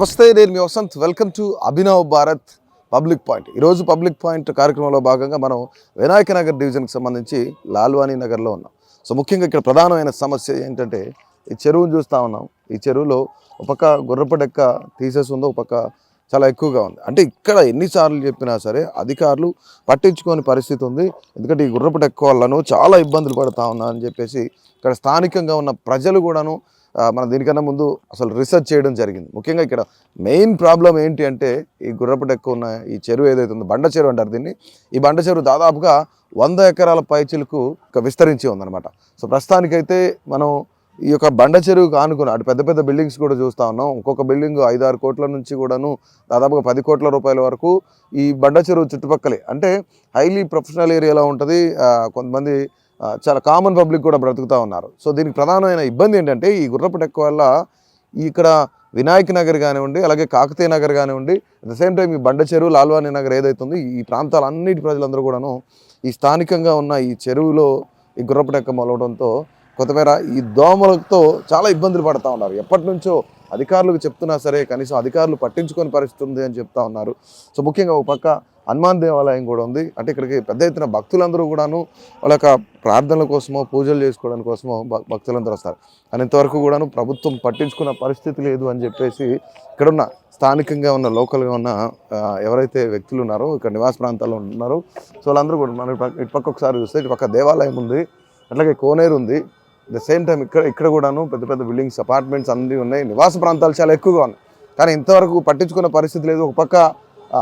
నమస్తే, నేను మీ Vasanth. Welcome to Abhinav Bharat public point. ఈరోజు పబ్లిక్ పాయింట్ కార్యక్రమంలో భాగంగా మనం వినాయక నగర్ డివిజన్కి సంబంధించి లాల్వానీ నగర్లో ఉన్నాం. సో ముఖ్యంగా ఇక్కడ ప్రధానమైన సమస్య ఏంటంటే ఈ చెరువును చూస్తూ ఉన్నాం. ఈ చెరువులో ఒక పక్క గుర్రపు డెక్క తీసేసి ఉందో, ఒక పక్క చాలా ఎక్కువగా ఉంది. అంటే ఇక్కడ ఎన్నిసార్లు చెప్పినా సరే అధికారులు పట్టించుకోని పరిస్థితి ఉంది. ఎందుకంటే ఈ గుర్రపు డెక్క వాళ్ళను చాలా ఇబ్బందులు పడుతూ ఉన్నా అని చెప్పేసి ఇక్కడ స్థానికంగా ఉన్న ప్రజలు కూడాను మనం దీనికన్నా ముందు అసలు రీసెర్చ్ చేయడం జరిగింది. ముఖ్యంగా ఇక్కడ మెయిన్ ప్రాబ్లం ఏంటి అంటే ఈ గుర్రపు డెక్క ఉన్న ఈ చెరువు ఏదైతే ఉందో, బండ చెరువు అంటారు దీన్ని. ఈ బండ చెరువు దాదాపుగా 100 ఎకరాల పైచిలకు విస్తరించి ఉందన్నమాట. సో ప్రస్తుతానికైతే మనం ఈ యొక్క బండ చెరువుకు ఆనుకుని అటు పెద్ద పెద్ద బిల్డింగ్స్ కూడా చూస్తూ ఉన్నాం. ఒక్కొక్క బిల్డింగ్ 5-6 కోట్ల నుంచి కూడాను దాదాపుగా 10 కోట్ల రూపాయల వరకు ఈ బండ చెరువు చుట్టుపక్కలే, అంటే హైలీ ప్రొఫెషనల్ ఏరియాలో ఉంటుంది. కొంతమంది చాలా కామన్ పబ్లిక్ కూడా బ్రతుకుతూ ఉన్నారు. సో దీనికి ప్రధానమైన ఇబ్బంది ఏంటంటే ఈ గుర్రపు డెక్క వల్ల ఇక్కడ వినాయక నగర్ కానివ్వండి, అలాగే కాకతీయ నగర్ కానివ్వండి, అట్ ద సేమ్ టైం ఈ బండ చెరువు, లాల్వానీ నగర్ ఏదైతే ఉందో ఈ ప్రాంతాలన్నిటి ప్రజలందరూ కూడాను ఈ స్థానికంగా ఉన్న ఈ చెరువులో ఈ గుర్రపు డెక్క మొలవడంతో కొత్తమేర ఈ దోమలతో చాలా ఇబ్బందులు పడుతూ ఉన్నారు. ఎప్పటి నుంచో అధికారులకు చెప్తున్నా సరే కనీసం అధికారులు పట్టించుకొని పరిస్థితి ఉంది అని చెప్తా ఉన్నారు. సో ముఖ్యంగా ఒక పక్క హనుమాన్ దేవాలయం కూడా ఉంది. అంటే ఇక్కడికి పెద్ద ఎత్తున భక్తులందరూ కూడాను వాళ్ళ యొక్క ప్రార్థనల కోసమో పూజలు చేసుకోవడానికి కోసమో భక్తులందరూ వస్తారు. కానీ ఇంతవరకు కూడాను ప్రభుత్వం పట్టించుకున్న పరిస్థితి లేదు అని చెప్పేసి ఇక్కడున్న స్థానికంగా ఉన్న లోకల్గా ఉన్న ఎవరైతే వ్యక్తులు ఉన్నారో, ఇక్కడ నివాస ప్రాంతాల్లో ఉన్నారో, సో వాళ్ళందరూ కూడా మన ఇటు పక్క ఒకసారి చూస్తే ఇటు పక్క దేవాలయం ఉంది, అట్లాగే కోనేరు ఉంది. ద సేమ్ టైం ఇక్కడ కూడాను పెద్ద పెద్ద బిల్డింగ్స్, అపార్ట్మెంట్స్ అన్నీ ఉన్నాయి. నివాస ప్రాంతాలు చాలా ఎక్కువగా ఉన్నాయి. కానీ ఇంతవరకు పట్టించుకున్న పరిస్థితి లేదు. ఒక పక్క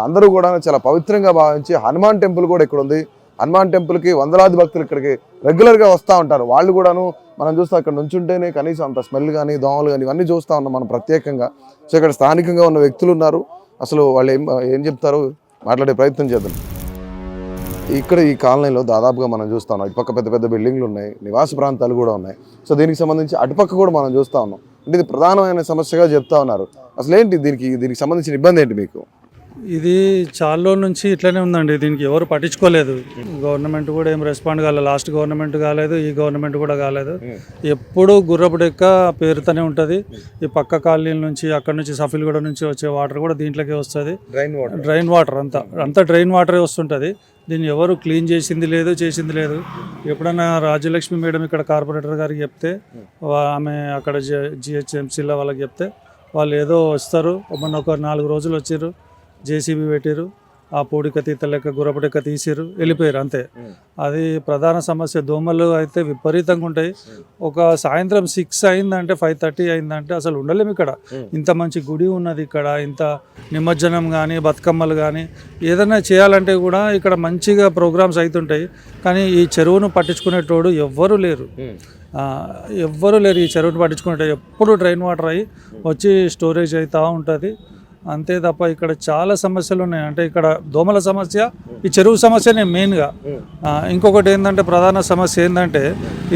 అందరూ కూడా చాలా పవిత్రంగా భావించి హనుమాన్ టెంపుల్ కూడా ఇక్కడ ఉంది. హనుమాన్ టెంపుల్కి వందలాది భక్తులు ఇక్కడికి రెగ్యులర్గా వస్తూ ఉంటారు. వాళ్ళు కూడాను మనం చూస్తాం అక్కడ నుంచుంటేనే కనీసం అంత స్మెల్ కానీ దోమలు కానీ ఇవన్నీ చూస్తూ ఉన్నాం మనం ప్రత్యేకంగా. సో ఇక్కడ స్థానికంగా ఉన్న వ్యక్తులు ఉన్నారు. అసలు వాళ్ళు ఏం చెప్తారో మాట్లాడే ప్రయత్నం చేద్దాం. ఇక్కడ ఈ కాలనీలో దాదాపుగా మనం చూస్తా ఉన్నాం ఇటుపక్క పెద్ద పెద్ద బిల్డింగ్లు ఉన్నాయి, నివాస ప్రాంతాలు కూడా ఉన్నాయి. సో దీనికి సంబంధించి అటుపక్క కూడా మనం చూస్తూ ఉన్నాం. అంటే ఇది ప్రధానమైన సమస్యగా చెప్తా ఉన్నారు. అసలు ఏంటి దీనికి సంబంధించిన ఇబ్బంది ఏంటి మీకు? ఇది చాలా రోజుల నుంచి ఇట్లనే ఉందండి. దీనికి ఎవరు పట్టించుకోలేదు. గవర్నమెంట్ కూడా ఏం రెస్పాండ్ కాలేదు. లాస్ట్ గవర్నమెంట్ కాలేదు, ఈ గవర్నమెంట్ కూడా కాలేదు. ఎప్పుడు గుర్రపు డెక్క పేరుతోనే ఉంటుంది. ఈ పక్క కాలనీల నుంచి, అక్కడ నుంచి సఫీల్గూడ నుంచి వచ్చే వాటర్ కూడా దీంట్లోకే వస్తుంది. డ్రైన్ వాటర్ అంతా డ్రైన్ వాటరే వస్తుంటుంది. దీన్ని ఎవరు క్లీన్ చేసింది లేదు, చేసింది లేదు. ఎప్పుడన్నా రాజ్యలక్ష్మి మేడం ఇక్కడ కార్పొరేటర్ గారికి చెప్తే, ఆమె అక్కడ జిహెచ్ఎంసీలో వాళ్ళకి చెప్తే వాళ్ళు ఏదో వస్తారు, మొన్న ఒక 4 రోజులు వచ్చారు, జేసీబీ పెట్టారు, ఆ పొడిక తీత లెక్క గుర్రపు డెక్క తీసారు, వెళ్ళిపోయారు అంతే. అది ప్రధాన సమస్య. దోమలు అయితే విపరీతంగా ఉంటాయి. ఒక సాయంత్రం 6 అయిందంటే 5:30 అయిందంటే అసలు ఉండలేము ఇక్కడ. ఇంత మంచి గుడి ఉన్నది ఇక్కడ, ఇంత నిమజ్జనం కానీ బతుకమ్మలు కానీ ఏదైనా చేయాలంటే కూడా ఇక్కడ మంచిగా ప్రోగ్రామ్స్ అవుతుంటాయి. కానీ ఈ చెరువును పట్టించుకునేటోడు ఎవ్వరూ లేరు. ఈ చెరువును పట్టించుకునేటోడు ఎప్పుడు డ్రైన్ వాటర్ అయ్యి వచ్చి స్టోరేజ్ అవుతూ ఉంటుంది అంతే తప్ప ఇక్కడ చాలా సమస్యలు ఉన్నాయి. అంటే ఇక్కడ దోమల సమస్య, ఈ చెరువు సమస్యనే మెయిన్గా. ఇంకొకటి ఏంటంటే ప్రధాన సమస్య ఏంటంటే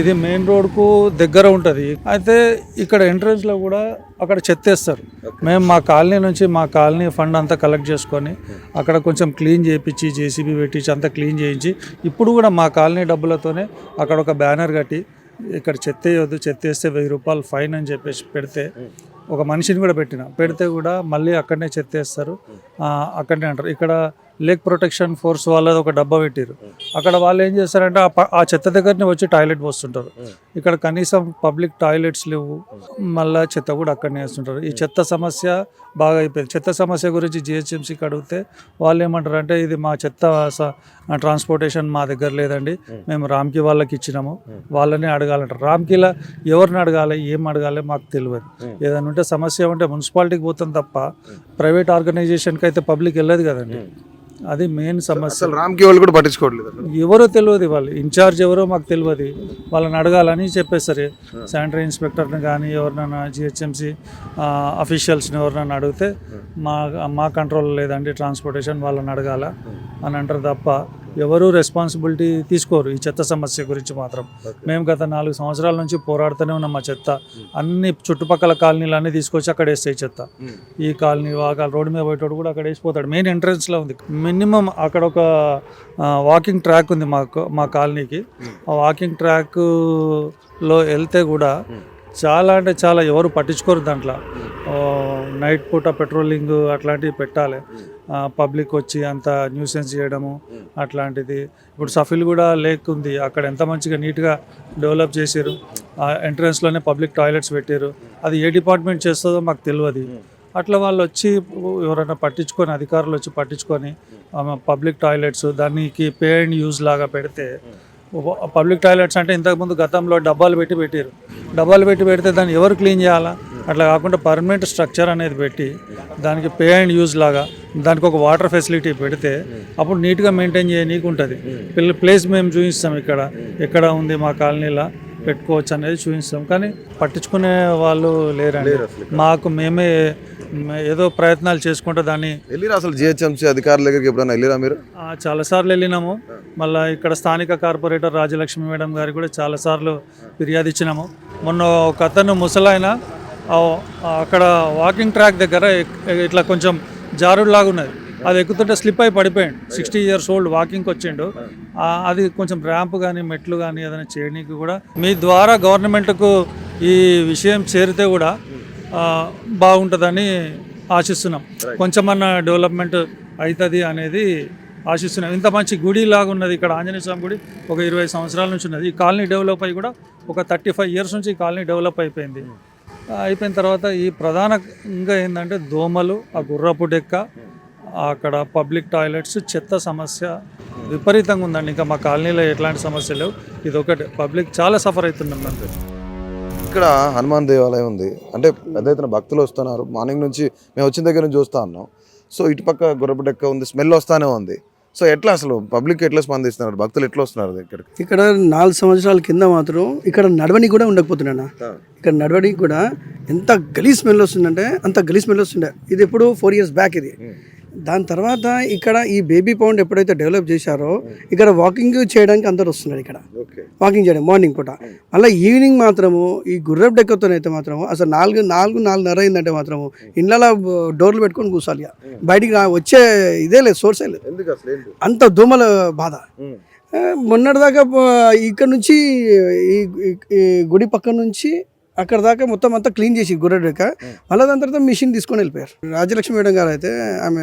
ఇది మెయిన్ రోడ్కు దగ్గర ఉంటుంది. అయితే ఇక్కడ ఎంట్రన్స్లో కూడా అక్కడ చెత్తేస్తారు. మేము మా కాలనీ నుంచి మా కాలనీ ఫండ్ అంతా కలెక్ట్ చేసుకొని అక్కడ కొంచెం క్లీన్ చేయించి, జేసీబీ పెట్టించి అంతా క్లీన్ చేయించి, ఇప్పుడు కూడా మా కాలనీ డబ్బులతోనే అక్కడ ఒక బ్యానర్ కట్టి ఇక్కడ చెత్తేయొద్దు, చెత్తేస్తే 1000 రూపాయలు ఫైన్ అని చెప్పేసి పెడితే, ఒక మనిషిని కూడా పెడితే కూడా మళ్ళీ అక్కడనే చెత్తేస్తారు, అక్కడనే అంటారు. ఇక్కడ లేక్ ప్రొటెక్షన్ ఫోర్స్ వాళ్ళది ఒక డబ్బా పెట్టారు. అక్కడ వాళ్ళు ఏం చేస్తారంటే ఆ చెత్త దగ్గరనే వచ్చి టాయిలెట్ పోస్తుంటారు. ఇక్కడ కనీసం పబ్లిక్ టాయిలెట్స్ లేవు, మళ్ళీ చెత్త కూడా అక్కడనే వేస్తుంటారు. ఈ చెత్త సమస్య బాగా అయిపోయింది. చెత్త సమస్య గురించి జిహెచ్ఎంసీకి అడిగితే వాళ్ళు ఏమంటారు అంటే, ఇది మా చెత్త ట్రాన్స్పోర్టేషన్ మా దగ్గర లేదండి, మేము రామ్కి వాళ్ళకి ఇచ్చినాము, వాళ్ళని అడగాలంటారు. రామ్కిలా ఎవరిని అడగాలి, ఏం అడగాలి మాకు తెలియదు. ఏదైనా ఉంటే సమస్య ఉంటే మున్సిపాలిటీకి పోతాం తప్ప ప్రైవేట్ ఆర్గనైజేషన్కి అయితే పబ్లిక్ వెళ్ళదు కదండి. అది మెయిన్ సమస్య. రామ్కి వాళ్ళు కూడా పట్టించుకోవట్లేదు. ఎవరో తెలియదు, వాళ్ళు ఇన్ఛార్జ్ ఎవరో మాకు తెలియదు. వాళ్ళని అడగాలని చెప్పేసరి శానిటరీ ఇన్స్పెక్టర్ని కానీ ఎవరినైనా జిహెచ్ఎంసీ అఫీషియల్స్ని ఎవరినైనా అడిగితే మా కంట్రోల్ లేదండి ట్రాన్స్పోర్టేషన్, వాళ్ళని అడగాల అని అంటారు తప్ప ఎవరు రెస్పాన్సిబిలిటీ తీసుకోరు ఈ చెత్త సమస్య గురించి మాత్రం. మేము గత 4 సంవత్సరాల నుంచి పోరాడుతూనే ఉన్నాం. మా చెత్త అన్ని చుట్టుపక్కల కాలనీలు అన్నీ తీసుకొచ్చి అక్కడ వేస్తాయి చెత్త. ఈ కాలనీ రోడ్డు మీద పోయేటోడు కూడా అక్కడ వేసిపోతాడు. మెయిన్ ఎంట్రన్స్లో ఉంది. మినిమం అక్కడ ఒక వాకింగ్ ట్రాక్ ఉంది మా కాలనీకి. ఆ వాకింగ్ ట్రాక్లో వెళ్తే కూడా చాలా అంటే చాలా ఎవరు పట్టించుకోరు దాంట్లో. నైట్ పూట పెట్రోలింగ్ అట్లాంటివి పెట్టాలి, పబ్లిక్ వచ్చి అంత న్యూసెన్స్ చేయడము అట్లాంటిది. ఇప్పుడు సఫిల్ కూడా లేక్ ఉంది, అక్కడ ఎంత మంచిగా నీట్గా డెవలప్ చేశారు. ఎంట్రన్స్లోనే పబ్లిక్ టాయిలెట్స్ పెట్టారు. అది ఏ డిపార్ట్మెంట్ చేస్తుందో మాకు తెలియదు. అట్లా వాళ్ళు వచ్చి ఎవరైనా పట్టించుకొని, అధికారులు వచ్చి పట్టించుకొని పబ్లిక్ టాయిలెట్స్ దానికి పే అండ్ యూజ్ లాగా పెడితే, పబ్లిక్ టాయిలెట్స్ అంటే ఇంతకుముందు గతంలో డబ్బాలు పెట్టి పెడితే దాన్ని ఎవరు క్లీన్ చేయాలా? అట్లా కాకుండా పర్మనెంట్ స్ట్రక్చర్ అనేది పెట్టి దానికి పే అండ్ యూజ్ లాగా దానికి ఒక వాటర్ ఫెసిలిటీ పెడితే అప్పుడు నీట్గా మెయింటైన్ చేయనీకు ఉంటుంది. ప్లేస్ మేము చూపిస్తాం, ఎక్కడ ఉంది మా కాలనీలో పెట్టుకోవచ్చు అనేది చూపిస్తాం. కానీ పట్టించుకునే వాళ్ళు లేరండి. మేమే ఏదో ప్రయత్నాలు చేసుకుంటే దాన్ని వెళ్ళిరా. అసలు జిహెచ్ఎంసీ అధికారుల దగ్గరికి ఎప్పుడైనా వెళ్ళిరా మీరు? చాలాసార్లు వెళ్ళినాము. మళ్ళీ ఇక్కడ స్థానిక కార్పొరేటర్ రాజలక్ష్మి మేడం గారికి కూడా చాలాసార్లు ఫిర్యాదు ఇచ్చినాము. మొన్న ఒక అతను ముసలాయన అక్కడ వాకింగ్ ట్రాక్ దగ్గర ఇట్లా కొంచెం జారుడులాగా ఉన్నది, అది ఎక్కుతుంటే స్లిప్ అయి పడిపోయాడు. 60 years old వాకింగ్కి వచ్చిండు. అది కొంచెం ర్యాంప్ కానీ మెట్లు కానీ ఏదైనా చేయడానికి కూడా మీ ద్వారా గవర్నమెంట్కు ఈ విషయం చేరితే కూడా బాగుంటుందని ఆశిస్తున్నాం. కొంచెమన్నా డెవలప్మెంట్ అవుతుంది అనేది ఆశిస్తున్నాం. ఇంత మంచి గుడి లాగా ఉన్నది ఇక్కడ, ఆంజనేయ స్వామి గుడి ఒక 20 సంవత్సరాల నుంచి ఉన్నది. ఈ కాలనీ డెవలప్ అయ్యి కూడా ఒక 35 years నుంచి ఈ కాలనీ డెవలప్ అయిపోయింది. అయిపోయిన తర్వాత ఈ ప్రధానంగా ఏంటంటే దోమలు, ఆ గుర్రపు డెక్క, అక్కడ పబ్లిక్ టాయిలెట్స్, చెత్త సమస్య విపరీతంగా ఉందండి. ఇంకా మా కాలనీలో ఎట్లాంటి సమస్య లేవు, ఇది ఒకటి. పబ్లిక్ చాలా సఫర్ అవుతున్నాం. అంతే. ఇక్కడ హనుమాన్ దేవాలయం ఉంది, అంటే పెద్ద ఎత్తున భక్తులు వస్తున్నారు. మార్నింగ్ నుంచి మేము వచ్చిన దగ్గర నుంచి చూస్తూ ఉన్నాం. సో ఇటుపక్క గుర్రపు డెక్క ఉంది, స్మెల్ వస్తూనే ఉంది. సో ఎట్లా అసలు పబ్లిక్ ఎట్లా స్పందిస్తున్నారు, భక్తులు ఎట్లా వస్తున్నారు ఇక్కడికి? ఇక్కడ 4 సంవత్సరాల కింద మాత్రం ఇక్కడ నడవనికి కూడా ఉండకపోతున్నా. ఇక్కడ నడవడానికి కూడా ఎంత గలీజ్ స్మెల్ వస్తుందంటే అంత గలీజ్ స్మెల్ వస్తుండే. ఇది ఎప్పుడు 4 years బ్యాక్ ఇది. దాని తర్వాత ఇక్కడ ఈ బేబీ పౌండ్ ఎప్పుడైతే డెవలప్ చేశారో ఇక్కడ వాకింగ్ చేయడానికి అందరు వస్తున్నారు. ఇక్కడ వాకింగ్ చేయడం మార్నింగ్ పూట. మళ్ళీ ఈవినింగ్ మాత్రము ఈ గుర్రపు డెక్కతోనైతే మాత్రము అసలు 4:30 అయిందంటే మాత్రము ఇండ్లలో డోర్లు పెట్టుకొని కూర్చోాలి. బయటికి వచ్చే ఇదే లేదు, సోర్సే లేదు. అంత దోమల బాధ. మొన్నటిదాకా ఇక్కడ నుంచి ఈ గుడి పక్క నుంచి అక్కడ దాకా మొత్తం అంతా క్లీన్ చేసి గుర్రడెక్క, మళ్ళీ దాని తర్వాత మిషన్ తీసుకొని వెళ్ళిపోయారు. రాజలక్ష్మి మేడం గారు అయితే ఆమె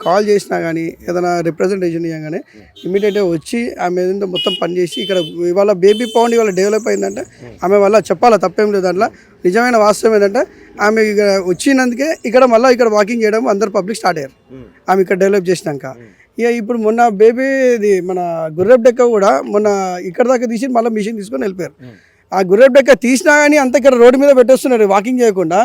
కాల్ చేసినా కానీ ఏదైనా రిప్రజెంటేషన్ ఇవ్వగానే ఇమీడియట్గా వచ్చి ఆమె ఏదో మొత్తం పనిచేసి ఇక్కడ ఇవాళ బేబీ పౌండ్ ఇవాళ డెవలప్ అయిందంటే ఆమె వల్ల చెప్పాలా, తప్పేం లేదు. దాంట్లో నిజమైన వాస్తవం ఏంటంటే ఆమె ఇక్కడ వచ్చినందుకే ఇక్కడ మళ్ళీ ఇక్కడ వాకింగ్ చేయడం అందరు పబ్లిక్ స్టార్ట్ అయ్యారు ఆమె ఇక్కడ డెవలప్ చేసినాక. ఇక ఇప్పుడు మొన్న బేబీది మన గుర్రపు డెక్క కూడా మొన్న ఇక్కడ దాకా తీసి మళ్ళీ మిషన్ తీసుకొని వెళ్ళిపోయారు. ఆ గుర్రపు డెక్క తీసినా కానీ అంత ఇక్కడ రోడ్డు మీద పెట్టేస్తున్నారు వాకింగ్ చేయకుండా.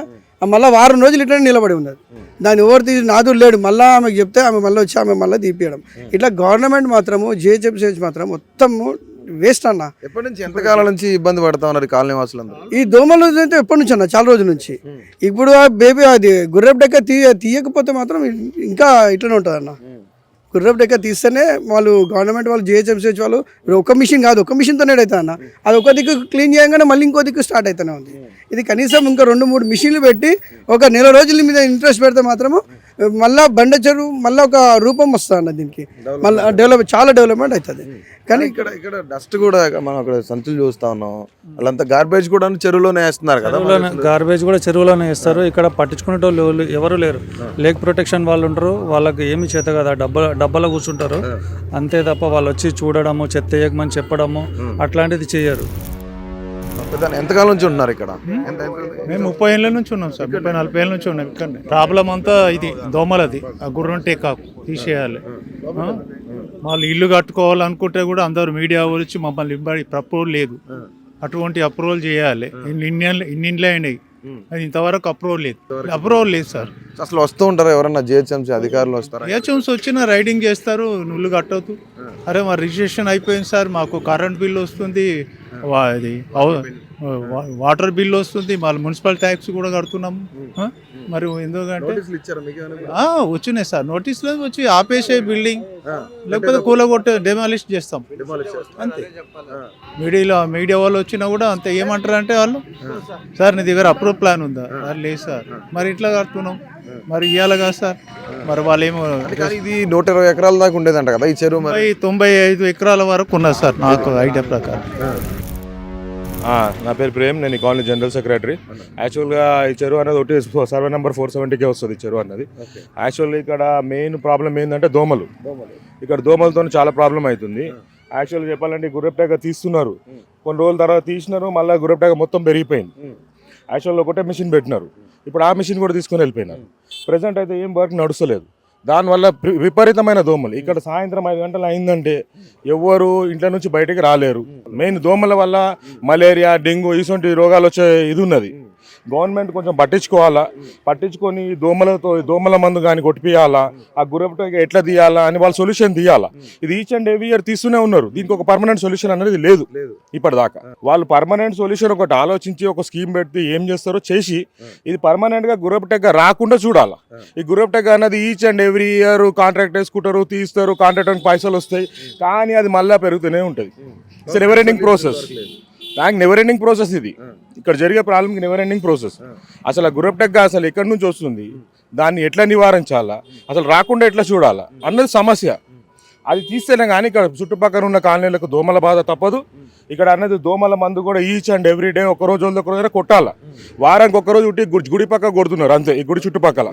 మళ్ళీ 1 వారం రోజులు ఇట్లా నిలబడి ఉన్నది. దాన్ని ఎవరు తీసి నాదుడు లేడు. మళ్ళీ ఆమెకు చెప్తే ఆమె మళ్ళీ వచ్చి ఆమె మళ్ళీ తీపియడం. ఇట్లా గవర్నమెంట్ మాత్రము జిహెచ్ఎంసీ మాత్రం మొత్తము వేస్ట్ అన్న. ఎప్పటి నుంచి, ఎంతకాలం నుంచి ఇబ్బంది పడతా ఉన్నారు కాలనీ వాసులందరూ? ఈ దోమలు అయితే ఎప్పటి నుంచి అన్న, చాలా రోజుల నుంచి. ఇప్పుడు ఆ బేబీ అది గుర్రపు డెక్క తీయకపోతే మాత్రం ఇంకా ఇట్లనే ఉంటుంది అన్న. గుర్రపు డెక్క తీస్తేనే వాళ్ళు గవర్నమెంట్ వాళ్ళు జిహెచ్ఎంసీ వాళ్ళు ఒక మిషన్ కాదు, ఒక మిషన్తోనే అవుతుంది అన్న. అది ఒక దిక్కు క్లీన్ చేయగానే మళ్ళీ ఇంకో దిక్కు స్టార్ట్ అవుతూనే ఉంది. ఇది కనీసం ఇంకా 2-3 మిషన్లు పెట్టి ఒక నెల రోజుల మీద ఇంట్రెస్ట్ పెడితే మాత్రము మళ్ళీ బండ చెరువు మళ్ళీ ఒక రూపం వస్తుంది అన్న. దీనికి మళ్ళీ చాలా డెవలప్మెంట్ అవుతుంది. కానీ ఇక్కడ డస్ట్ కూడా మనం అక్కడ సంచులు చూస్తా ఉన్నాం, వాళ్ళంతా గార్బేజ్ కూడా చెరువులోనే వేస్తున్నారు కదా. గార్బేజ్ కూడా చెరువులోనే వేస్తారు. ఇక్కడ పట్టించుకునేటోళ్ళు ఎవరు లేరు. లేక్ ప్రొటెక్షన్ వాళ్ళు ఉంటారు, వాళ్ళకి ఏమి చేత కదా, డబ్బాలో కూర్చుంటారు అంతే తప్ప వాళ్ళు వచ్చి చూడడము, చెత్త వేయకమని చెప్పడము అట్లాంటిది చేయరు. ఎంతకాలం నుంచి ఉంటున్నారు ఇక్కడ? మేము 30 ఏళ్ళ నుంచి ఉన్నాం సార్, 30-40 ఏళ్ళ నుంచి ఉన్నాం ఇక్కడ. ప్రాబ్లం అంతా ఇది దోమలది, ఆ గుర్రం టేకాకు తీసేయాలి. వాళ్ళు ఇల్లు కట్టుకోవాలనుకుంటే కూడా అందరూ మీడియా వచ్చి మమ్మల్ని ఇబ్బంది, అప్రూవల్ లేదు, అటువంటి అప్రూవల్ చేయాలి. ఇన్నిండ్లే అయినాయి, అది ఇంతవరకు అప్రూవల్ లేదు సార్. అసలు వస్తూ ఉంటారు ఎవరన్నా జిహెచ్ఎంసీ అధికారులు వస్తారు? జిహెచ్ఎంసీ వచ్చినా రైడింగ్ చేస్తారు, నువ్వులు కట్టవద్దు. అరే మా రిజిస్ట్రేషన్ అయిపోయింది సార్, మాకు కరెంట్ బిల్ వస్తుంది, అది వాటర్ బిల్ వస్తుంది, మళ్ళీ మున్సిపల్ ట్యాక్స్ కూడా కడుతున్నాము. మరి ఎందుకంటే వచ్చినాయి సార్ నోటీసులు, వచ్చి ఆపేసే బిల్డింగ్ లేకపోతే కూలగొట్టే డెమాలిష్ చేస్తాం అంతే. మీడియా వాళ్ళు వచ్చినా కూడా అంతే. ఏమంటారు అంటే వాళ్ళు, సార్ నీ దగ్గర అప్రూవ్ ప్లాన్ ఉందా? లేదు సార్. మరి ఇట్లా కడుతున్నాం, మరి ఇవ్వాలి కదా సార్. మరి వాళ్ళు ఏమో, ఇది 120 ఎకరాల దాకా ఉండేదంట కదా ఈ చెరువు. 95 ఎకరాల వరకు ఉన్నది సార్ నాకు ఐడియా ప్రకారం. నా పేరు ప్రేమ్, నేను ఈ కాలనీ జనరల్ సెక్రటరీ. యాక్చువల్గా ఈ చెరువు అనేది ఒకటి సర్వే నెంబర్ 470కే వస్తుంది ఈ చెరువు అన్నది. యాక్చువల్లీ ఇక్కడ మెయిన్ ప్రాబ్లం ఏంటంటే దోమలు. ఇక్కడ దోమలతో చాలా ప్రాబ్లం అవుతుంది. యాక్చువల్గా చెప్పాలంటే గుర్రెప్టాక తీస్తున్నారు, కొన్ని రోజుల తర్వాత తీసినారు, మళ్ళీ గుర్రెప్టాక మొత్తం పెరిగిపోయింది. యాక్చువల్గా ఒకటే మిషన్ పెట్టినారు, ఇప్పుడు ఆ మిషన్ కూడా తీసుకొని వెళ్ళిపోయినారు. ప్రజెంట్ అయితే ఏం వర్క్ నడుస్తలేదు. దానివల్ల విపరీతమైన దోమలు. ఇక్కడ సాయంత్రం 5 గంటలు అయిందంటే ఎవ్వరు ఇంట్లో నుంచి బయటకు రాలేరు. మెయిన్ దోమల వల్ల మలేరియా, డెంగ్యూ ఇటువంటి రోగాలు వచ్చే ఇది ఉన్నది. గవర్నమెంట్ కొంచెం పట్టించుకొని దోమల మందు కానీ కొట్టిపియాలా, ఆ గుర్రెప్టాక ఎట్లా తీయాలా అని వాళ్ళు సొల్యూషన్ తీయాలా. ఇది ఈచ్ అండ్ ఎవ్రీ ఇయర్ తీస్తూనే ఉన్నారు. దీనికి ఒక పర్మనెంట్ సొల్యూషన్ అనేది లేదు ఇప్పటిదాకా. వాళ్ళు పర్మనెంట్ సొల్యూషన్ ఒకటి ఆలోచించి ఒక స్కీమ్ పెడితే ఏం చేస్తారో చేసి ఇది పర్మనెంట్ గా గుర్రెప్టాక రాకుండా చూడాలా. ఈ గుర్రెప్టాక అన్నది each and every year contract వేసుకుంటారు, తీస్తారు, కాంట్రాక్ట్ పైసలు వస్తాయి, కానీ అది మళ్ళీ పెరుగుతూనే ఉంటుంది. It's never ending process. నాకు నెవర్ ఎండింగ్ ప్రాసెస్ ఇది. ఇక్కడ జరిగే ప్రాబ్లంకి నెవర్ ఎండింగ్ ప్రాసెస్. అసలు ఆ గుర్రెప్టాక అసలు ఎక్కడి నుంచి వస్తుంది, దాన్ని ఎట్లా నివారించాలా, అసలు రాకుండా ఎట్లా చూడాలా అన్నది సమస్య. అది తీస్తేనే కానీ ఇక్కడ చుట్టుపక్కల ఉన్న కాలనీలకు దోమల బాధ తప్పదు. ఇక్కడ అన్నది దోమల మందు కూడా ఈచ్ అండ్ ఎవ్రీ డే ఒక రోజు కొట్టాలా. వారానికి ఒక్కరోజు గుడి పక్క కొడుతున్నారు అంతే. ఈ గుడి చుట్టుపక్కల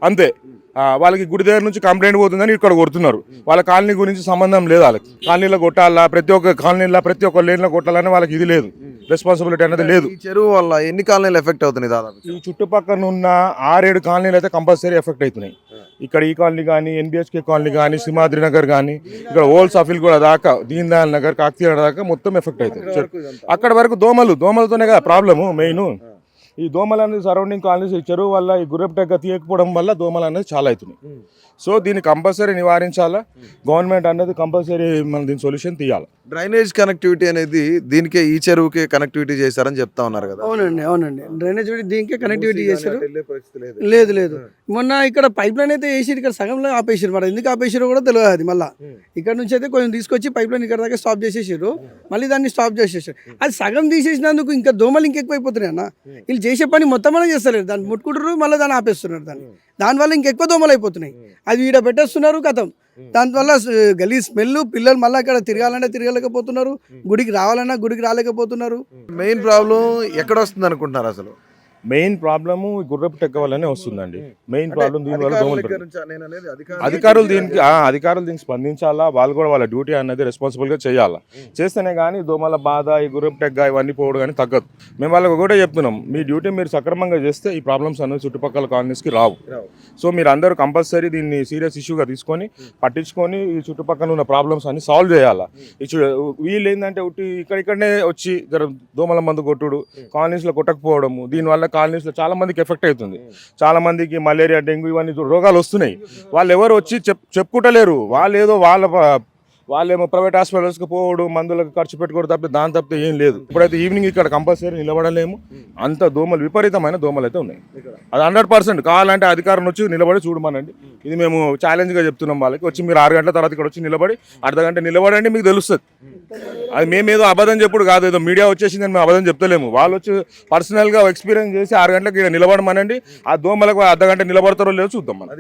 అంతే. వాళ్ళకి గుడి దగ్గర నుంచి కంప్లైంట్ పోతుందని ఇక్కడ కొడుతున్నారు. వాళ్ళ కాలనీ గురించి సంబంధం లేదు. వాళ్ళకి కాలనీలో కొట్టాలా, ప్రతి ఒక్క కాలనీలో ప్రతి ఒక్క లేన్లో కొట్టాలని వాళ్ళకి ఇది లేదు, రెస్పాన్సిబిలిటీ అనేది లేదు. ఈ చెరువు వల్ల ఎన్ని కాలనీలు ఎఫెక్ట్ అవుతున్నాయి? దాదాపు ఈ చుట్టుపక్కల ఉన్న 6-7 కాలనీలు అయితే కంపల్సరీ ఎఫెక్ట్ అవుతున్నాయి. ఇక్కడ ఈ కాలనీ కానీ, ఎన్బిహెచ్కే కాలనీ కానీ, సింహాద్రి నగర్ కానీ, ఇక్కడ ఓల్డ్ సఫిల్ కూడా దాకా, దీన్ దయాల్ నగర్, కాకతీయ దాకా మొత్తం ఎఫెక్ట్ అవుతుంది. అక్కడ వరకు దోమలతోనే కదా ప్రాబ్లము మెయిన్. ఈ దోమలు అనేది సరౌండింగ్ కాలనీస్ ఈ చెరువు వల్ల, ఈ గుర్రెప్టాక తీయకపోవడం వల్ల దోమలు అనేది చాలా అవుతున్నాయి. సో దీన్ని కంపల్సరీ నివారించాలా. గవర్నమెంట్ అనేది కంపల్సరీ మనం దీని సొల్యూషన్ తీయాలి. డ్రైనేజ్ కనెక్టివిటీ అనేది దీనికే, ఈ చెరువుకే కనెక్టివిటీ చేశారని చెప్తా ఉన్నారు కదా. అవునండి డ్రైనేజ్ దీనికే కనెక్టివిటీ చేశారు. లేదు మొన్న ఇక్కడ పైప్ లైన్ అయితే వేసి ఇక్కడ సగంలో ఆపేసారు. మరి ఎందుకు ఆపేసారో కూడా తెలియదు. అది మళ్ళీ ఇక్కడ నుంచి అయితే కొంచెం తీసుకొచ్చి పైప్ లైన్ ఇక్కడ దాకా స్టాప్ చేసేసారు, మళ్ళీ దాన్ని స్టాప్ చేసేసారు. అది సగం తీసేసినందుకు ఇంకా దోమలు ఇంకెక్కువైపోతున్నాయి అన్న. వీళ్ళు చేసే పని మొత్తం అనేది చేస్తలేరు, దాన్ని ముట్టుకుంటారు, మళ్ళీ దాన్ని ఆపేస్తున్నారు. దానివల్ల ఇంకెక్కువ దోమలు అయిపోతున్నాయి. అది ఈడ పెట్టేస్తున్నారు కథం. దానివల్ల గలీజ్ స్మెల్, పిల్లలు మళ్ళీ అక్కడ తిరగాలంటే తిరగలేకపోతున్నారు, గుడికి రావాలన్నా గుడికి రాలేకపోతున్నారు. మెయిన్ ప్రాబ్లం ఎక్కడ వస్తుంది అనుకుంటున్నారు? అసలు మెయిన్ ప్రాబ్లము గుర్రెప్టాక వల్లనే వస్తుందండి. మెయిన్ ప్రాబ్లం దీనివల్ల దోమలు. అధికారులు దీనికి స్పందించాలా. వాళ్ళు కూడా వాళ్ళ డ్యూటీ అనేది రెస్పాన్సిబుల్గా చేయాలా. చేస్తేనే కానీ దోమల బాధ, ఈ గుర్రెప్టాక ఇవన్నీ పోవడం కానీ తగ్గదు. మేము వాళ్ళకి కూడా చెప్తున్నాం, మీ డ్యూటీ మీరు సక్రమంగా చేస్తే ఈ ప్రాబ్లమ్స్ అనేది చుట్టుపక్కల కాలనీస్కి రావు. సో మీరు అందరూ కంపల్సరీ దీన్ని సీరియస్ ఇష్యూగా తీసుకొని పట్టించుకొని ఈ చుట్టుపక్కల ఉన్న ప్రాబ్లమ్స్ అన్ని సాల్వ్ చేయాలా. వీళ్ళు ఏంటంటే ఇక్కడనే వచ్చి దోమల మందు కొట్టుడు, కాలనీస్లో కొట్టకపోవడము, దీనివల్ల కాలనీస్లో చాలా మందికి ఎఫెక్ట్ అవుతుంది. చాలా మందికి మలేరియా, డెంగ్యూ ఇవన్నీ రోగాలు వస్తున్నాయి. వాళ్ళు ఎవరు వచ్చి చెప్పుకుంటలేరు. వాళ్ళేమో ప్రైవేట్ హాస్పిటల్స్కి పోవడం, మందులకు ఖర్చు పెట్టుకోవడం తప్పితే దాని తప్పితే ఏం లేదు. ఇప్పుడైతే ఈవినింగ్ ఇక్కడ కంపల్సరీ నిలబడలేము. అంత దోమలు, విపరీతమైన దోమలు అయితే ఉన్నాయి. అది 100% కావాలంటే అధికారం వచ్చి నిలబడి చూడమనండి. ఇది మేము ఛాలెంజ్గా చెప్తున్నాం వాళ్ళకి. వచ్చి మీరు 6 గంటల తర్వాత ఇక్కడ వచ్చి నిలబడి అర్ధగంట నిలబడండి, మీకు తెలుస్తుంది. అది మేమేదో అబద్ధం చెప్పుడు కాదు, ఏదో మీడియా వచ్చేసిందని మేము అబద్ధం చెప్తలేము. వాళ్ళు వచ్చి పర్సనల్గా ఎక్స్పీరియన్స్ చేసి 6 గంటలకు ఇక్కడ నిలబడమనండి. ఆ దోమలకు అర్ధగంట నిలబడతారో లేదో చూద్దాం మనం.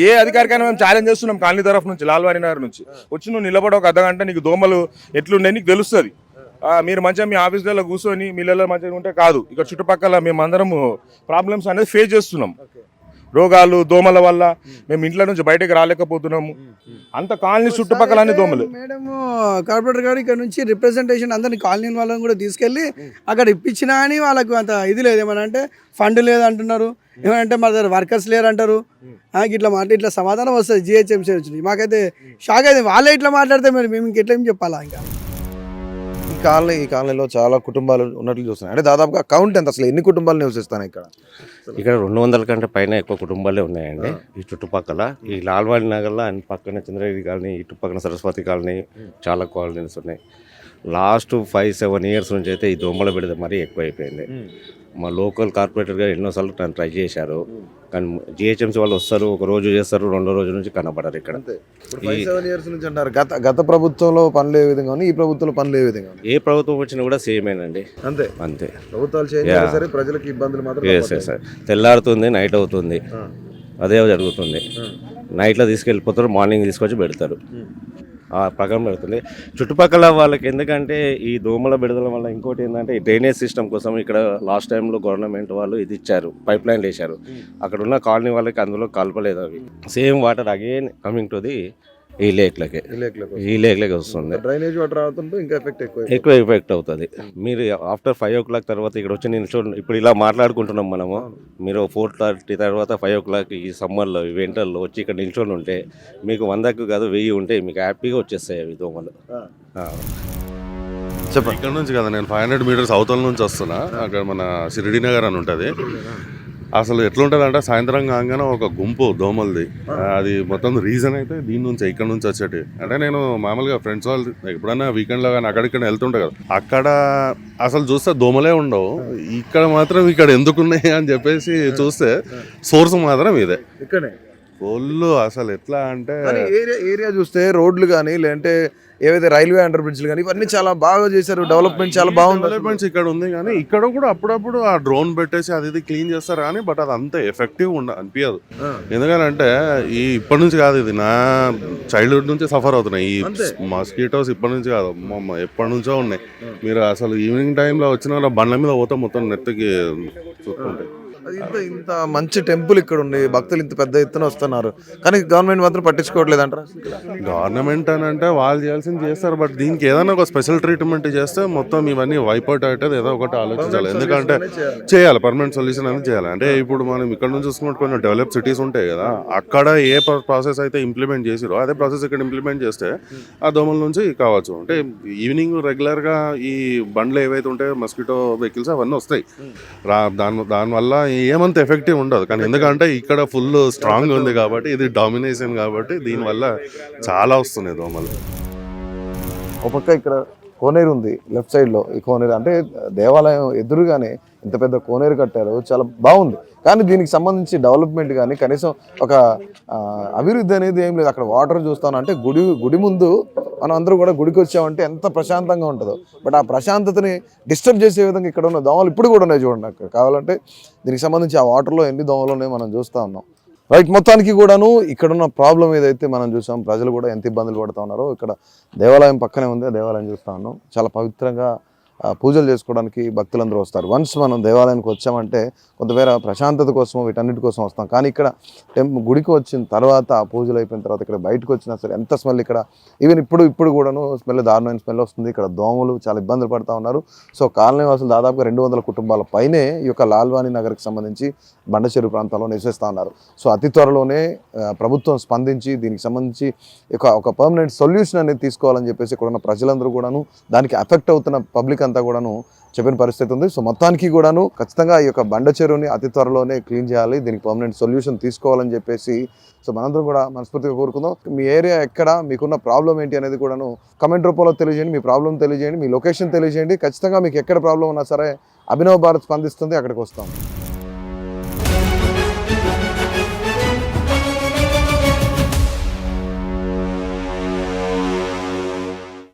ఏ అధికారికైనా మేము ఛాలెంజ్ చేస్తున్నాం కాలనీ తరఫు నుంచి, లాల్వాణి నగర్ నుంచి. వచ్చి నువ్వు నిలబడి ఒక అర్ధగంట, నీకు దోమలు ఎట్లున్నాయి నీకు తెలుస్తుంది. మీరు మంచిగా మీ ఆఫీసులలో కూర్చొని మీళ్ళలో మంచిగా ఉంటే కాదు. ఇక్కడ చుట్టుపక్కల మేమందరం ప్రాబ్లమ్స్ అనేది ఫేస్ చేస్తున్నాం. రోగాలు, దోమల వల్ల మేము ఇంట్లో నుంచి బయటకు రాలేకపోతున్నాము. అంత కాలనీ చుట్టుపక్కల అన్ని దోమలు. మేడం కార్పొరేటర్ గారు ఇక్కడ నుంచి రిప్రజెంటేషన్ అందరినీ కాలనీ వాళ్ళని కూడా తీసుకెళ్ళి అక్కడ ఇప్పించినా అని వాళ్ళకు అంత ఇది లేదు. ఏమనంటే ఫండ్ లేదంటున్నారు, ఏమంటే మా దగ్గర వర్కర్స్ లేరంటారు. ఇట్లా సమాధానం వస్తుంది జిహెచ్ఎంసీ నుంచి. మాకైతే షాక్ అయితే వాళ్ళే ఇట్లా మాట్లాడితే మరి మేము ఇంకెట్లా ఏం చెప్పాలా? ఇంకా ఈ కాలనీలో చాలా కుటుంబాలు ఉన్నట్లు చూస్తున్నాయి. అంటే దాదాపుగా కౌంట్ ఎంత, అసలు ఎన్ని కుటుంబాలు నివసిస్తాయి ఇక్కడ? 200 కంటే పైన ఎక్కువ కుటుంబాలే ఉన్నాయండి ఈ చుట్టుపక్కల. ఈ లాల్వాణి నగర్లో అన్ని పక్కన చంద్రగిరి కాలనీ, ఇటు పక్కన సరస్వతి కాలనీ, చాలా కాలనీస్ ఉన్నాయి. లాస్ట్ 5-7 ఇయర్స్ నుంచి అయితే ఈ దోమల బెడద మరీ ఎక్కువైపోయింది. మా లోకల్ కార్పొరేటర్ గారు ఎన్నోసార్లు ట్రై చేశారు, కానీ జిహెచ్ఎంసీ వాళ్ళు వస్తారు, ఒక రోజు చేస్తారు, 2వ రోజు నుంచి కనబడరు ఇక్కడ. 5-7 ఇయర్స్ నుంచి అంటారు. గత ప్రభుత్వంలో పనులు ఏ విధంగా ఉన్నాయి, ఈ ప్రభుత్వంలో పనులు ఏ విధంగా ఉన్నాయి? ఏ ప్రభుత్వం వచ్చినా కూడా సేమేనండి. అంతే ప్రభుత్వాలు చేంజ్ అయినా సరే ప్రజలకు ఇబ్బందులు మాత్రం. సార్ తెల్లారుతుంది, నైట్ అవుతుంది, అదే జరుగుతుంది. నైట్లో తీసుకెళ్ళిపోతారు, మార్నింగ్ తీసుకొచ్చి పెడతారు. ప్రకారం పెడుతుంది. చుట్టుపక్కల వాళ్ళకి ఎందుకంటే ఈ దోమల బెడదల వల్ల ఇంకోటి ఏంటంటే ఈ డ్రైనేజ్ సిస్టమ్ కోసం ఇక్కడ లాస్ట్ టైంలో గవర్నమెంట్ వాళ్ళు ఇది ఇచ్చారు, పైప్ లైన్లు వేశారు. అక్కడ ఉన్న కాలనీ వాళ్ళకి అందులో కలపలేదు అవి. Same water again coming to the ఈ లేక్లకి వస్తుంది. డ్రైనేజ్ వాటర్ రావడంతో ఇంకా ఎక్కువ ఎఫెక్ట్ అవుతుంది. మీరు ఆఫ్టర్ 5 o'clock తర్వాత ఇక్కడ వచ్చి నిల్చోండి. ఇప్పుడు ఇలా మాట్లాడుకుంటున్నాం మనము, మీరు 4:30 తర్వాత 5 o'clock ఈ సమ్మర్లో ఈ వింటర్లో వచ్చి ఇక్కడ నిల్చొని ఉంటే మీకు 100కు కాదు 1000 ఉంటాయి, మీకు హ్యాపీగా వచ్చేస్తాయి అవి దోమలు. చెప్పండి. ఇక్కడ నుంచి కదా నేను 500 meters అవతల నుంచి వస్తున్నా. అక్కడ మన షిరిడి నగర్ అని ఉంటుంది. అసలు ఎట్లుంటుంది అంటే సాయంత్రం కాగానే ఒక గుంపు దోమలది. అది మొత్తం రీజన్ అయితే దీని నుంచి ఇక్కడ నుంచి వచ్చేటి. అంటే నేను మామూలుగా ఫ్రెండ్స్ వాళ్ళు ఎప్పుడైనా వీకెండ్లో కానీ అక్కడిక్కడ వెళ్తుంటా కదా, అక్కడ అసలు చూస్తే దోమలే ఉండవు. ఇక్కడ మాత్రం ఇక్కడ ఎందుకున్నాయి అని చెప్పేసి చూస్తే సోర్స్ మాత్రం ఇదే ఇక్కడే ఫుల్. అసలు ఎట్లా అంటే ఏరియా చూస్తే రోడ్లు కానీ లేదంటే ఏవైతే రైల్వే అండర్ బ్రిడ్జ్లు కానీ ఇవన్నీ చాలా బాగా చేశారు. డెవలప్మెంట్ చాలా బాగుంది. డెవలప్మెంట్స్ ఇక్కడ ఉంది కానీ ఇక్కడ కూడా అప్పుడప్పుడు ఆ డ్రోన్ పెట్టేసి అది ఇది క్లీన్ చేస్తారు కానీ బట్ అది అంత ఎఫెక్టివ్ అనిపించదు. ఎందుకంటే ఈ ఇప్పటి నుంచి కాదు, ఇది నా చైల్డ్హుడ్ నుంచి సఫర్ అవుతున్నాయి ఈ మస్కిటోస్. ఇప్పటి నుంచి కాదు, ఎప్పటి నుంచో ఉన్నాయి. మీరు అసలు ఈవినింగ్ టైంలో వచ్చిన బండ్ల మీద పోతే మొత్తం నెత్తికి చుట్టుకుంటాయి. ఇంత మంచి టెంపుల్ ఇక్కడ ఉంది, భక్తులు ఇంత పెద్ద ఎత్తున వస్తున్నారు కానీ గవర్నమెంట్ మాత్రం పట్టించుకోవట్లేదు అంటారా? గవర్నమెంట్ అని అంటే వాళ్ళు చేయాల్సింది చేస్తారు, బట్ దీనికి ఏదైనా ఒక స్పెషల్ ట్రీట్మెంట్ చేస్తే మొత్తం ఇవన్నీ వైపౌట్ అవుతుంది. ఏదో ఒకటి ఆలోచించాలి. ఎందుకంటే చేయాలి, పర్మనెంట్ సొల్యూషన్ అనేది చేయాలి. అంటే ఇప్పుడు మనం ఇక్కడ నుంచి చూసుకుంటే కొన్ని డెవలప్ సిటీస్ ఉంటాయి కదా, అక్కడ ఏ ప్రాసెస్ అయితే ఇంప్లిమెంట్ చేసిరో అదే ప్రాసెస్ ఇక్కడ ఇంప్లిమెంట్ చేస్తే ఆ దోమల నుంచి కావచ్చు. అంటే ఈవినింగ్ రెగ్యులర్గా ఈ బండ్లు ఏవైతే ఉంటాయో మస్కిటో వెహికల్స్ అవన్నీ వస్తాయి. దానివల్ల ఏమంత ఎఫెక్టివ్ ఉండదు. కానీ ఎందుకంటే ఇక్కడ ఫుల్ స్ట్రాంగ్ ఉంది కాబట్టి, ఇది డామినేషన్ కాబట్టి దీనివల్ల చాలా వస్తున్నాయి దోమలు. ఒక పక్క ఇక్కడ కోనేరు ఉంది లెఫ్ట్ సైడ్లో. ఈ కోనేరు అంటే దేవాలయం ఎదురుగానే ఇంత పెద్ద కోనేరు కట్టారు, చాలా బాగుంది. కానీ దీనికి సంబంధించి డెవలప్మెంట్ కానీ కనీసం ఒక అభివృద్ధి అనేది ఏం లేదు. అక్కడ వాటర్ చూస్తాను అంటే గుడి ముందు మనం అందరూ కూడా గుడికి వచ్చామంటే ఎంత ప్రశాంతంగా ఉంటుందో, బట్ ఆ ప్రశాంతతని డిస్టర్బ్ చేసే విధంగా ఇక్కడ ఉన్న దోమలు ఇప్పుడు కూడా ఉన్నాయి చూడండి. అక్కడ కావాలంటే దీనికి సంబంధించి ఆ వాటర్లో ఎన్ని దోమలు ఉన్నాయో మనం చూస్తూ ఉన్నాం. రైట్, మొత్తానికి కూడాను ఇక్కడున్న ప్రాబ్లం ఏదైతే మనం చూసాం, ప్రజలు కూడా ఎంత ఇబ్బందులు పడుతూ ఉన్నారో. ఇక్కడ దేవాలయం పక్కనే ఉంది, ఆ దేవాలయం చూస్తూ ఉన్నాం. చాలా పవిత్రంగా పూజలు చేసుకోవడానికి భక్తులందరూ వస్తారు. వన్స్ మనం దేవాలయానికి వచ్చామంటే కొంతమేర ప్రశాంతత కోసం వీటన్నిటి కోసం వస్తాం. కానీ ఇక్కడ గుడికి వచ్చిన తర్వాత పూజలు అయిపోయిన తర్వాత ఇక్కడ బయటకు వచ్చినా సరే ఎంత స్మెల్, ఇక్కడ ఈవెన్ ఇప్పుడు కూడాను స్మెల్, దారుణమైన స్మెల్ వస్తుంది. ఇక్కడ దోమలు చాలా ఇబ్బందులు పడుతూ ఉన్నారు. సో కాలనీ వాసులు దాదాపుగా 200 కుటుంబాల పైనే ఈ యొక్క లాల్వాణి నగర్కి సంబంధించి బండచెరు ప్రాంతాల్లో నివసిస్తూ ఉన్నారు. సో అతి త్వరలోనే ప్రభుత్వం స్పందించి దీనికి సంబంధించి ఒక పర్మనెంట్ సొల్యూషన్ అనేది తీసుకోవాలని చెప్పేసి ఇక్కడ ఉన్న ప్రజలందరూ కూడాను, దానికి ఎఫెక్ట్ అవుతున్న పబ్లిక్ అంతా కూడాను చెప్పిన పరిస్థితి ఉంది. సో మొత్తానికి కూడాను ఖచ్చితంగా ఈ యొక్క బండ చెరువుని అతి త్వరలోనే క్లీన్ చేయాలి, దీనికి పర్మనెంట్ సొల్యూషన్ తీసుకోవాలని చెప్పేసి సో మనందరం కూడా మనస్ఫూర్తిగా కోరుకుందాం. మీ ఏరియా ఎక్కడ, మీకున్న ప్రాబ్లం ఏంటి అనేది కూడాను కమెంట్ రూపంలో తెలియజేయండి. మీ ప్రాబ్లం తెలియజేయండి, మీ లొకేషన్ తెలియజేయండి. ఖచ్చితంగా మీకు ఎక్కడ ప్రాబ్లం ఉన్నా సరే అభినవ్ భారత్ స్పందిస్తుంది, అక్కడికి వస్తాం.